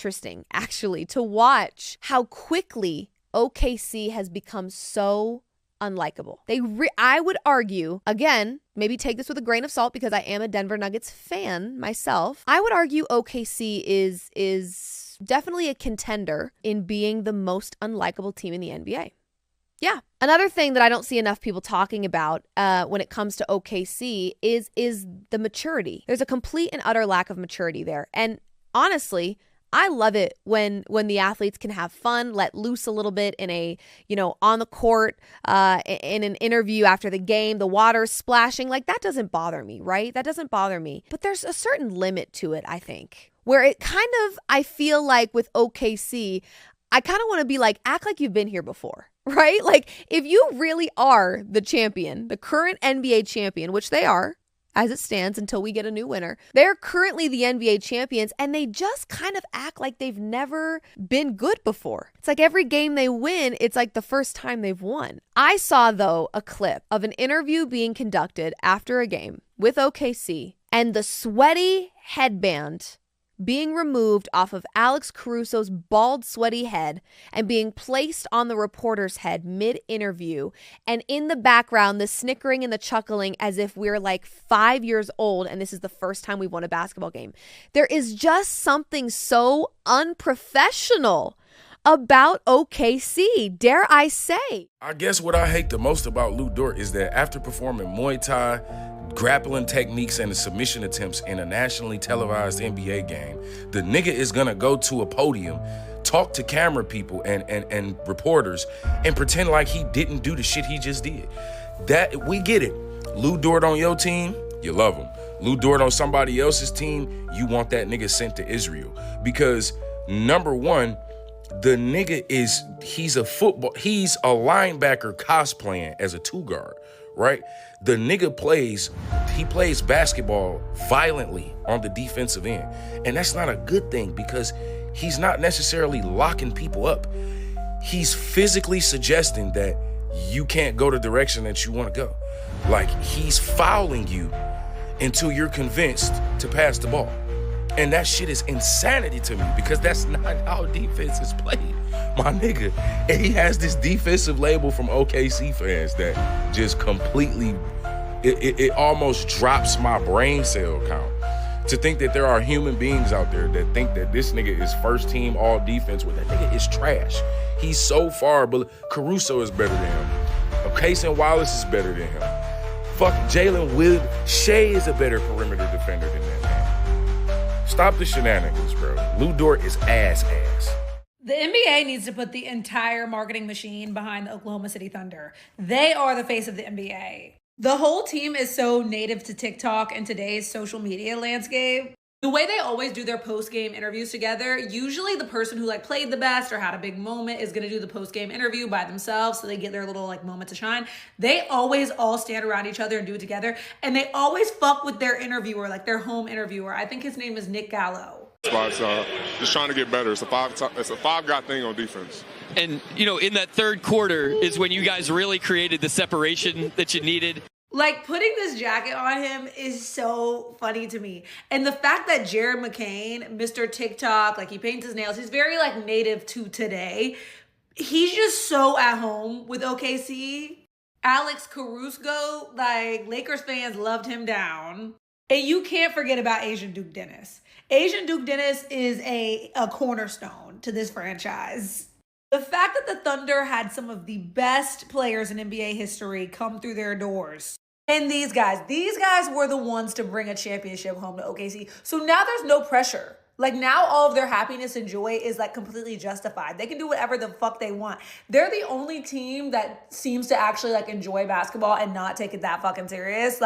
interesting, actually, to watch how quickly OKC has become so unlikable. I would argue, again, maybe take this with a grain of salt because I am a Denver Nuggets fan myself. I would argue OKC is definitely a contender in being the most unlikable team in the NBA. Yeah. Another thing that I don't see enough people talking about when it comes to OKC is the maturity. There's a complete and utter lack of maturity there. And honestly, I love it when the athletes can have fun, let loose a little bit in a, on the court, in an interview after the game, the water's splashing. Like, that doesn't bother me, right? That doesn't bother me. But there's a certain limit to it, I think, where it kind of, I feel like with OKC, I kind of want to be like, act like you've been here before, right? Like, if you really are the champion, the current NBA champion, which they are, as it stands until we get a new winner. They're currently the NBA champions, and they just kind of act like they've never been good before. It's like every game they win, it's like the first time they've won. I saw, though, a clip of an interview being conducted after a game with OKC, and the sweaty headband being removed off of Alex Caruso's bald, sweaty head and being placed on the reporter's head mid-interview. And in the background, the snickering and the chuckling as if we're like 5 years old and this is the first time we've won a basketball game. There is just something so unprofessional about OKC, dare I say. I guess what I hate the most about Lu Dort is that after performing Muay Thai, grappling techniques, and the submission attempts in a nationally televised NBA game, the nigga is gonna go to a podium, talk to camera people and reporters, and pretend like he didn't do the shit he just did. That, we get it. Lu Dort on your team, you love him. Lu Dort on somebody else's team, you want that nigga sent to Israel. Because, number one, the nigga he's a linebacker cosplaying as a two-guard, right? The nigga plays basketball violently on the defensive end. And that's not a good thing because he's not necessarily locking people up. He's physically suggesting that you can't go the direction that you want to go. Like, he's fouling you until you're convinced to pass the ball. And that shit is insanity to me because that's not how defense is played, my nigga. And he has this defensive label from OKC fans that just completely, it almost drops my brain cell count to think that there are human beings out there that think that this nigga is first team all defense. With that nigga is trash. He's so far, but Caruso is better than him. Casey Wallace is better than him. Fuck Jalen Wood. Shea is a better perimeter defender than that man. Stop the shenanigans, bro. Lu Dort is ass. The NBA needs to put the entire marketing machine behind the Oklahoma City Thunder. They are the face of the NBA. The whole team is so native to TikTok and today's social media landscape. The way they always do their post-game interviews together, usually the person who played the best or had a big moment is going to do the post-game interview by themselves so they get their little moment to shine. They always all stand around each other and do it together. And they always fuck with their interviewer, their home interviewer. I think his name is Nick Gallo. Spots, just trying to get better. It's a five-guy thing on defense. And, in that third quarter is when you guys really created the separation that you needed. Putting this jacket on him is so funny to me. And the fact that Jared McCain, Mr. TikTok, he paints his nails, he's very, native to today. He's just so at home with OKC. Alex Caruso, Lakers fans loved him down. And you can't forget about Asian Duke Dennis. Asian Duke Dennis is a cornerstone to this franchise. The fact that the Thunder had some of the best players in NBA history come through their doors. And these guys were the ones to bring a championship home to OKC. So now there's no pressure. Now all of their happiness and joy is like justified. They can do whatever the fuck they want. They're the only team that seems to actually enjoy basketball and not take it that fucking serious.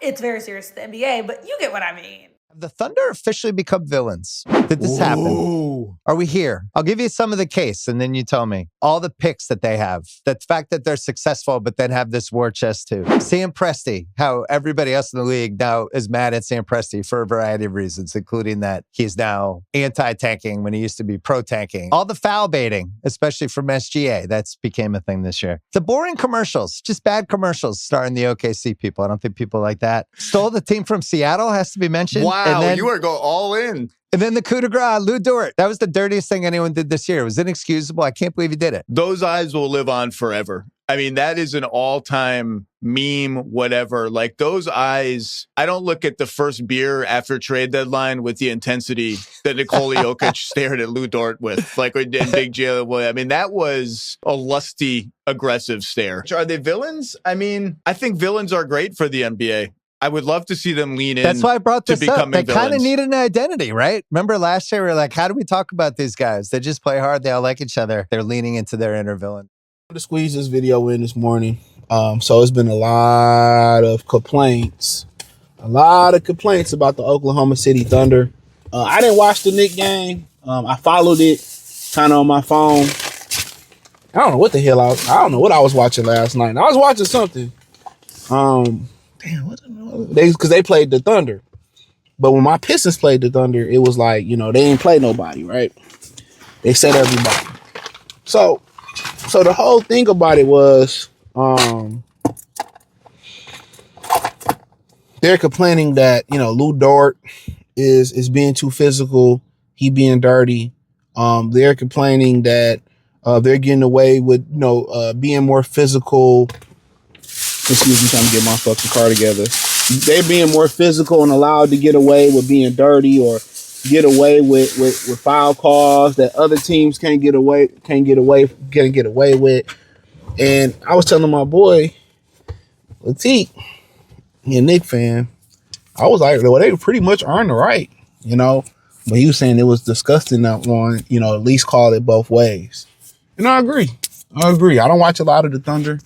It's very serious to the NBA, but you get what I mean. Have the Thunder officially become villains? Did this happen? Are we here? I'll give you some of the case, and then you tell me. All the picks that they have. The fact that they're successful, but then have this war chest too. Sam Presti, how everybody else in the league now is mad at Sam Presti for a variety of reasons, including that he's now anti-tanking when he used to be pro-tanking. All the foul baiting, especially from SGA. That's became a thing this year. The boring commercials, just bad commercials starring the OKC people. I don't think people like that. Stole the team from Seattle has to be mentioned. Wow, and then, you want to go all in. And then the coup de grace, Lu Dort. That was the dirtiest thing anyone did this year. It was inexcusable. I can't believe he did it. Those eyes will live on forever. I mean, that is an all-time meme, whatever. Like those eyes, I don't look at the first beer after trade deadline with the intensity that Nikola Jokic stared at Lu Dort with, like in Big J. I mean, that was a lusty, aggressive stare. Are they villains? I mean, I think villains are great for the NBA. I would love to see them lean in. That's why I brought this up. They kind of villains. need an identity, right? Remember last year, we were like, how do we talk about these guys? They just play hard. They all like each other. They're leaning into their inner villain. To squeeze this video in this morning. So it's been a lot of complaints. A lot of complaints about the Oklahoma City Thunder. I didn't watch the Knicks game. I followed it kind of on my phone. I don't know what the hell I don't know what I was watching last night. I was watching something. Because they played the Thunder. But when my Pistons played the Thunder, it was like, they ain't play nobody, right? They set everybody. So the whole thing about it was they're complaining that, Lu Dort is being too physical. He being dirty. They're complaining that they're getting away with, being more physical. Excuse me, trying to get my fucking car together. They're being more physical and allowed to get away with being dirty or get away with foul calls that other teams can't get away with. And I was telling my boy, Latique, he a Knicks fan. I was like, well, they pretty much earned the right, But he was saying it was disgusting that one, at least call it both ways. And I agree. I don't watch a lot of the Thunder.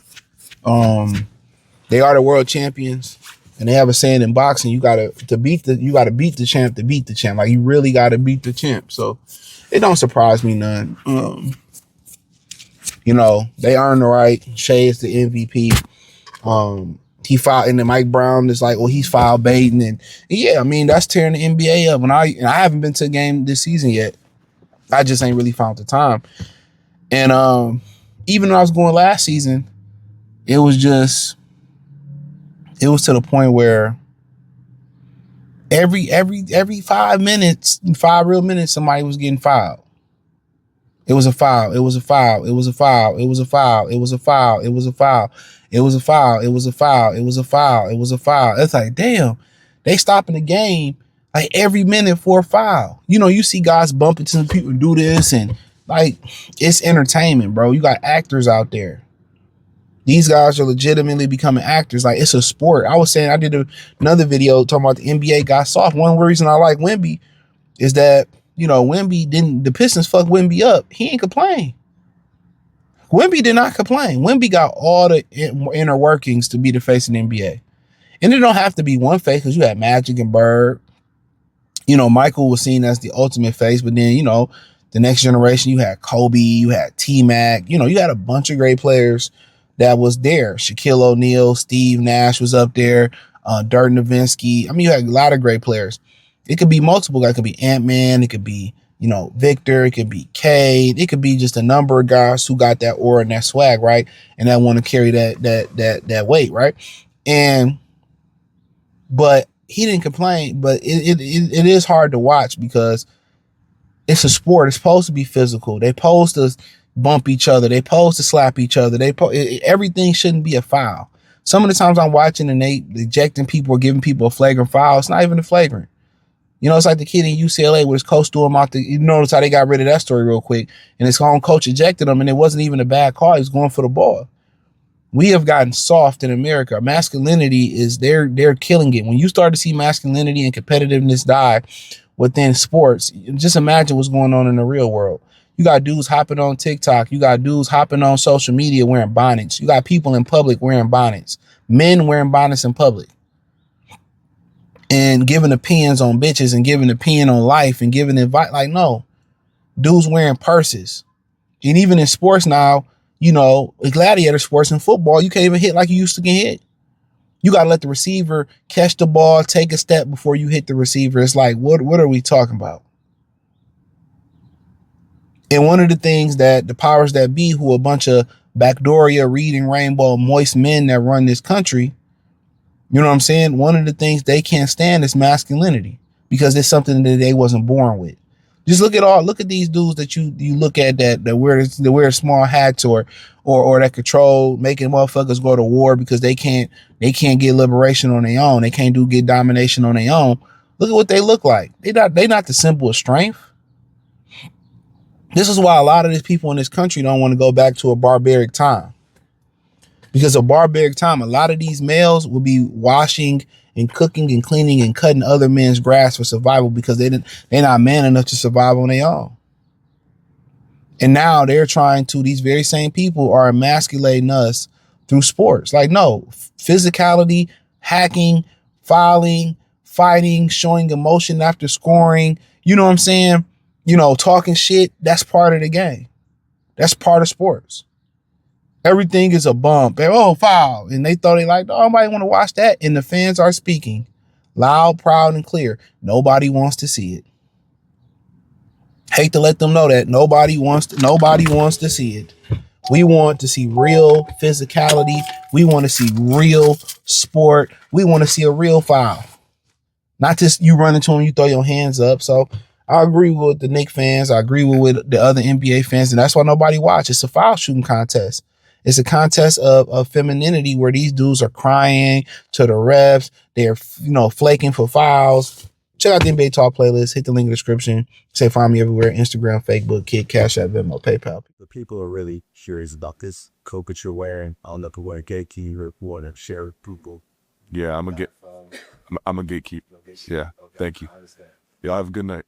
They are the world champions. And they have a saying in boxing, you gotta beat the champ to beat the champ. Like you really gotta beat the champ. So it don't surprise me none. They earn the right. Shea is the MVP. He filed, and then Mike Brown is like, well, he's foul baiting, and yeah, I mean that's tearing the NBA up. And I haven't been to a game this season yet. I just ain't really found the time. And even when I was going last season, it was to the point where every 5 minutes, 5 real minutes, somebody was getting fouled. It was a foul. It was a foul. It was a foul. It was a foul. It was a foul. It was a foul. It was a foul. It was a foul. It was a foul. It was a foul. It's like, damn, they stopping the game like every minute for a foul. You see guys bump into some people do this, and like it's entertainment, bro. You got actors out there. These guys are legitimately becoming actors. Like, it's a sport. I was saying, I did another video talking about the NBA got soft. One reason I like Wemby is that, the Pistons fucked Wemby up. He ain't complain. Wemby did not complain. Wemby got all the inner workings to be the face of the NBA. And it don't have to be one face, because you had Magic and Bird. Michael was seen as the ultimate face, but then, the next generation, you had Kobe, you had T-Mac, you had a bunch of great players that was there. Shaquille O'Neal, Steve Nash was up there, Dirk Nowitzki. I mean, you had a lot of great players. It could be multiple guys. It could be Ant-Man. It could be, Victor. It could be Cade. It could be just a number of guys who got that aura and that swag, right? And that want to carry that weight, right? But he didn't complain. But it is hard to watch because it's a sport. It's supposed to be physical. They're supposed to bump each other. They supposed to slap each other. Everything shouldn't be a foul. Some of the times I'm watching and they ejecting people or giving people a flagrant foul. It's not even a flagrant. It's like the kid in UCLA with his coach threw him out. You notice how they got rid of that story real quick. And his own coach ejected him, and it wasn't even a bad call. He was going for the ball. We have gotten soft in America. Masculinity is they're killing it. When you start to see masculinity and competitiveness die within sports, just imagine what's going on in the real world. You got dudes hopping on TikTok. You got dudes hopping on social media wearing bonnets. You got people in public wearing bonnets. Men wearing bonnets in public. And giving opinions on bitches and giving opinion on life and giving advice. Like, no. Dudes wearing purses. And even in sports now, gladiator sports and football, you can't even hit like you used to get hit. You got to let the receiver catch the ball, take a step before you hit the receiver. It's like, what are we talking about? And one of the things that the powers that be, who a bunch of backdooria, reading rainbow, moist men that run this country, you know what I'm saying? One of the things they can't stand is masculinity, because it's something that they wasn't born with. Just look at these dudes that you look at that wear small hats or that control making motherfuckers go to war because they can't get liberation on their own. They can't get domination on their own. Look at what they look like. They not the symbol of strength. This is why a lot of these people in this country don't want to go back to a barbaric time. Because a barbaric time, a lot of these males will be washing and cooking and cleaning and cutting other men's grass for survival because they're not man enough to survive on their own. And now these very same people are emasculating us through sports. Like, no, physicality, hacking, fouling, fighting, showing emotion after scoring, you know what I'm saying? Talking shit, that's part of the game. That's part of sports. Everything is a bump. Oh, foul. And they thought nobody want to watch that. And the fans are speaking loud, proud, and clear. Nobody wants to see it. Hate to let them know that nobody wants to see it. We want to see real physicality. We want to see real sport. We want to see a real foul. Not just you run into them, you throw your hands up. So I agree with the Knicks fans. I agree with the other NBA fans. And that's why nobody watch. It's a foul shooting contest. It's a contest of femininity where these dudes are crying to the refs. They're, flaking for fouls. Check out the NBA Talk playlist. Hit the link in the description. Say find me everywhere. Instagram, Facebook, Kid, Cash App, Venmo, PayPal. The people are really curious about this coat that you're wearing. I don't know if you're wearing cake. Can you want to share with people? Yeah, I'm a gatekeeper. Yeah, thank you. Y'all have a good night.